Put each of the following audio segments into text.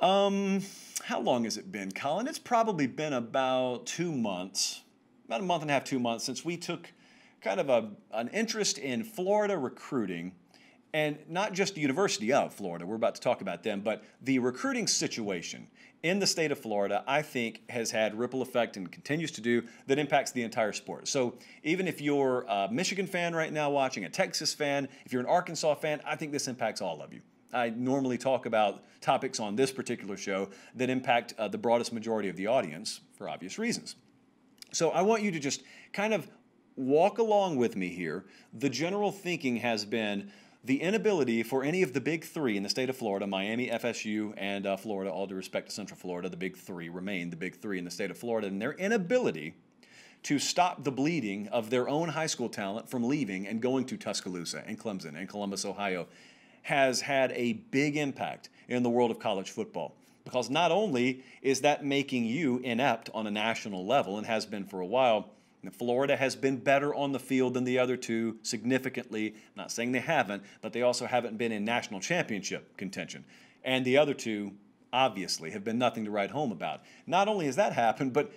Um, how long has it been, Colin? It's probably been about 2 months, about a month and a half, 2 months since we took kind of an interest in Florida recruiting, and not just the University of Florida. We're about to talk about them, but the recruiting situation in the state of Florida, I think, has had ripple effect and continues to do that impacts the entire sport. So even if you're a Michigan fan right now watching, a Texas fan, if you're an Arkansas fan, I think this impacts all of you. I normally talk about topics on this particular show that impact the broadest majority of the audience for obvious reasons. So I want you to just kind of walk along with me here. The general thinking has been the inability for any of the big three in the state of Florida, Miami, FSU, and Florida, all due respect to Central Florida, the big three remain the big three in the state of Florida, and their inability to stop the bleeding of their own high school talent from leaving and going to Tuscaloosa and Clemson and Columbus, Ohio, has had a big impact in the world of college football. Because not only is that making you inept on a national level, and has been for a while, Florida has been better on the field than the other two significantly. I'm not saying they haven't, but they also haven't been in national championship contention. And the other two, obviously, have been nothing to write home about. Not only has that happened, but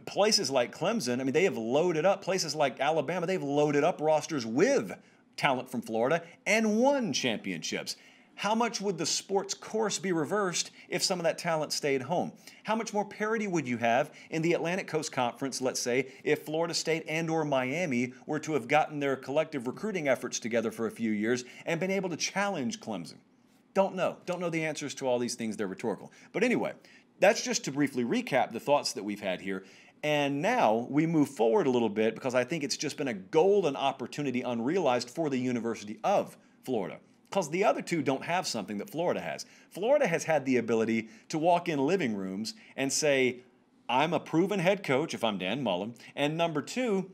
places like Clemson, I mean, they have loaded up. Places like Alabama, they've loaded up rosters with talent from Florida and won championships. How much would the sports course be reversed if some of that talent stayed home? How much more parity would you have in the Atlantic Coast Conference, let's say, if Florida State and or Miami were to have gotten their collective recruiting efforts together for a few years and been able to challenge Clemson? Don't know. Don't know the answers to all these things. They're rhetorical. But anyway, that's just to briefly recap the thoughts that we've had here. And now we move forward a little bit because I think it's just been a golden opportunity unrealized for the University of Florida. Because the other two don't have something that Florida has. Florida has had the ability to walk in living rooms and say, I'm a proven head coach if I'm Dan Mullen. And number two,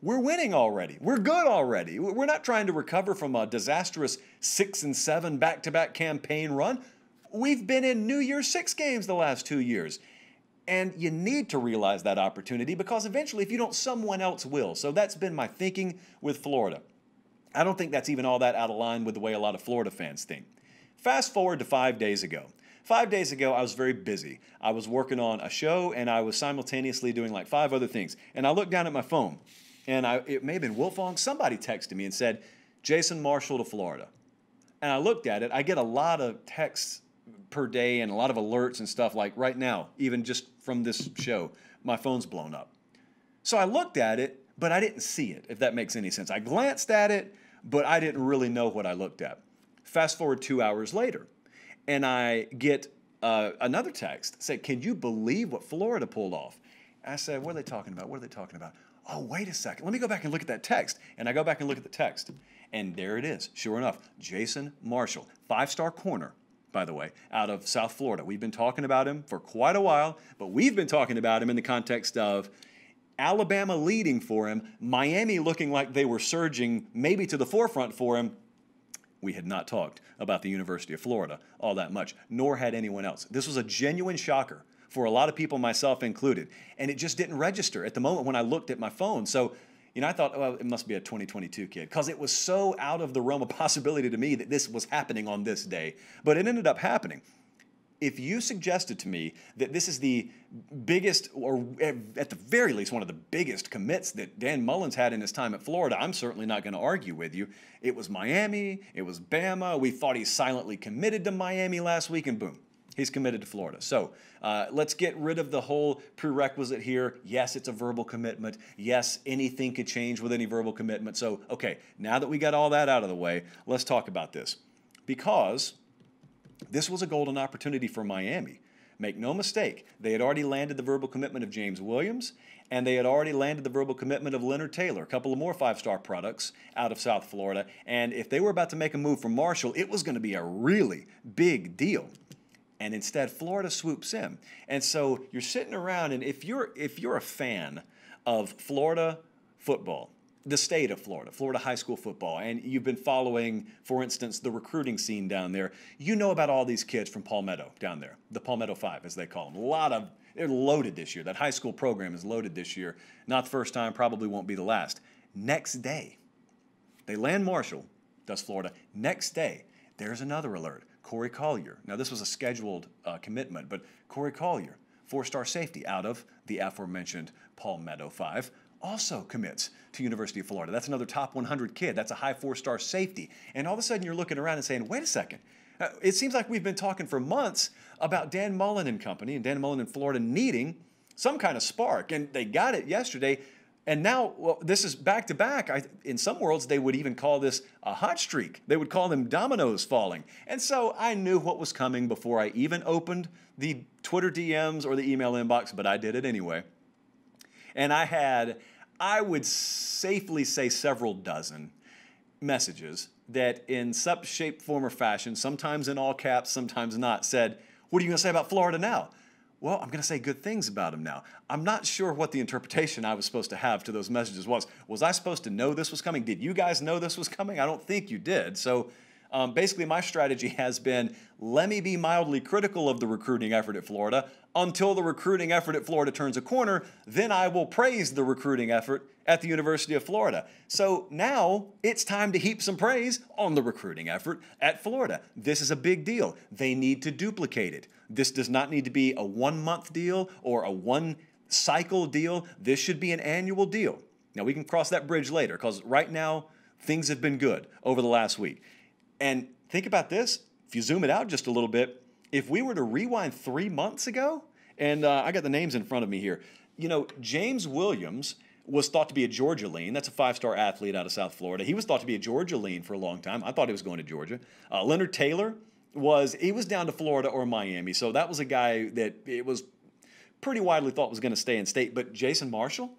we're winning already. We're good already. We're not trying to recover from a disastrous 6-7 back-to-back campaign run. We've been in New Year's Six games the last 2 years. And you need to realize that opportunity because eventually, if you don't, someone else will. So that's been my thinking with Florida. I don't think that's even all that out of line with the way a lot of Florida fans think. Fast forward to 5 days ago. 5 days ago, I was very busy. I was working on a show, and I was simultaneously doing like 5 other things. And I looked down at my phone, and it may have been Wolfong. Somebody texted me and said, Jason Marshall to Florida. And I looked at it. I get a lot of texts per day and a lot of alerts and stuff like right now, even just from this show, my phone's blown up. So I looked at it, but I didn't see it, if that makes any sense. I glanced at it, but I didn't really know what I looked at. Fast forward 2 hours later, and I get another text. Say, can you believe what Florida pulled off? I said, what are they talking about? What are they talking about? Oh, wait a second. Let me go back and look at that text. And I go back and look at the text. And there it is. Sure enough, Jason Marshall, 5-star corner, by the way, out of South Florida. We've been talking about him for quite a while, but we've been talking about him in the context of Alabama leading for him, Miami looking like they were surging maybe to the forefront for him. We had not talked about the University of Florida all that much, nor had anyone else. This was a genuine shocker for a lot of people, myself included, and it just didn't register at the moment when I looked at my phone. So, I thought, well, it must be a 2022 kid because it was so out of the realm of possibility to me that this was happening on this day, but it ended up happening. If you suggested to me that this is the biggest, or at the very least, one of the biggest commits that Dan Mullen's had in his time at Florida, I'm certainly not going to argue with you. It was Miami. It was Bama. We thought he silently committed to Miami last week, and boom, he's committed to Florida. So let's get rid of the whole prerequisite here. Yes, it's a verbal commitment. Yes, anything could change with any verbal commitment. So, okay, now that we got all that out of the way, let's talk about this. Because this was a golden opportunity for Miami. Make no mistake, they had already landed the verbal commitment of James Williams, and they had already landed the verbal commitment of Leonard Taylor, a couple of more 5-star products out of South Florida. And if they were about to make a move from Marshall, it was going to be a really big deal. And instead, Florida swoops in. And so you're sitting around, and if you're a fan of Florida football, the state of Florida, Florida high school football, and you've been following, for instance, the recruiting scene down there, you know about all these kids from Palmetto down there, the Palmetto Five, as they call them. They're loaded this year. That high school program is loaded this year. Not the first time, probably won't be the last. Next day, they land Marshall, does Florida. Next day, there's another alert. Corey Collier. Now, this was a scheduled commitment, but Corey Collier, 4-star safety out of the aforementioned Palmetto 5, also commits to University of Florida. That's another top 100 kid. That's a high 4-star safety. And all of a sudden, you're looking around and saying, wait a second. It seems like we've been talking for months about Dan Mullen and company, and Dan Mullen in Florida needing some kind of spark. And they got it yesterday. And now, well, this is back-to-back. In some worlds, they would even call this a hot streak. They would call them dominoes falling. And so I knew what was coming before I even opened the Twitter DMs or the email inbox, but I did it anyway. And I had, I would safely say, several dozen messages that in some shape, form, or fashion, sometimes in all caps, sometimes not, said, what are you going to say about Florida now? Well, I'm going to say good things about him now. I'm not sure what the interpretation I was supposed to have to those messages was. Was I supposed to know this was coming? Did you guys know this was coming? I don't think you did. So basically my strategy has been, let me be mildly critical of the recruiting effort at Florida until the recruiting effort at Florida turns a corner. Then I will praise the recruiting effort at the University of Florida. So now it's time to heap some praise on the recruiting effort at Florida. This is a big deal. They need to duplicate it. This does not need to be a 1-month deal or a 1-cycle deal. This should be an annual deal. Now, we can cross that bridge later because right now, things have been good over the last week. And think about this. If you zoom it out just a little bit, if we were to rewind 3 months ago, and I got the names in front of me here, you know, James Williams was thought to be a Georgia lean. That's a 5-star athlete out of South Florida. He was thought to be a Georgia lean for a long time. I thought he was going to Georgia. Leonard Taylor was down to Florida or Miami. So that was a guy that it was pretty widely thought was going to stay in state. But Jason Marshall,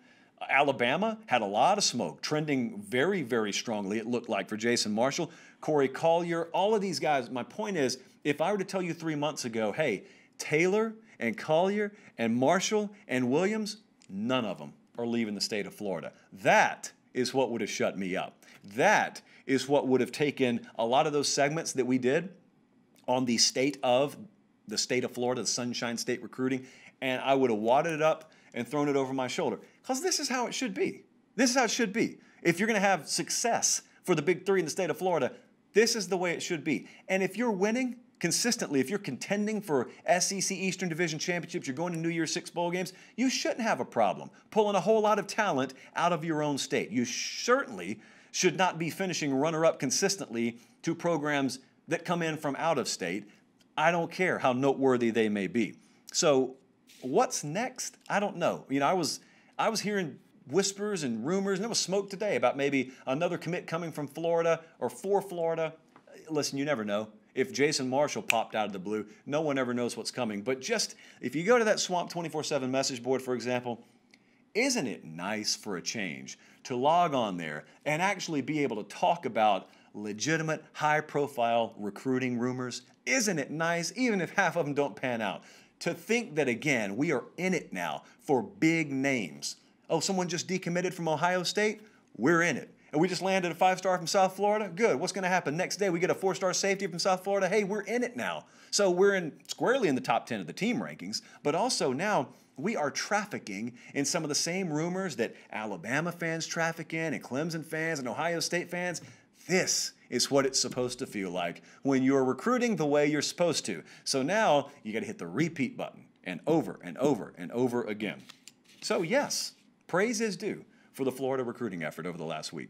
Alabama, had a lot of smoke, trending very, very strongly, it looked like, for Jason Marshall. Corey Collier, all of these guys, my point is, if I were to tell you 3 months ago, hey, Taylor and Collier and Marshall and Williams, none of them are leaving the state of Florida. That is what would have shut me up. That is what would have taken a lot of those segments that we did on the state of Florida, the Sunshine State recruiting, and I would have wadded it up and thrown it over my shoulder. Because this is how it should be. This is how it should be. If you're going to have success for the big three in the state of Florida, this is the way it should be. And if you're winning consistently, if you're contending for SEC Eastern Division championships, you're going to New Year's Six bowl games, you shouldn't have a problem pulling a whole lot of talent out of your own state. You certainly should not be finishing runner-up consistently to programs that come in from out of state. I don't care how noteworthy they may be. So what's next? I don't know. You know, I was hearing whispers and rumors, and there was smoke today about maybe another commit coming from Florida or for Florida. Listen, you never know. If Jason Marshall popped out of the blue, no one ever knows what's coming. But just, if you go to that Swamp 24/7 message board, for example, isn't it nice for a change to log on there and actually be able to talk about legitimate, high-profile recruiting rumors? Isn't it nice, even if half of them don't pan out? To think that, again, we are in it now for big names. Oh, someone just decommitted from Ohio State? We're in it. And we just landed a 5-star from South Florida? Good. What's going to happen? Next day, we get a 4-star safety from South Florida? Hey, we're in it now. So we're squarely in the top 10 of the team rankings, but also now we are trafficking in some of the same rumors that Alabama fans traffic in, and Clemson fans, and Ohio State fans. This is what it's supposed to feel like when you're recruiting the way you're supposed to. So now you got to hit the repeat button and over and over and over again. So yes, praise is due for the Florida recruiting effort over the last week.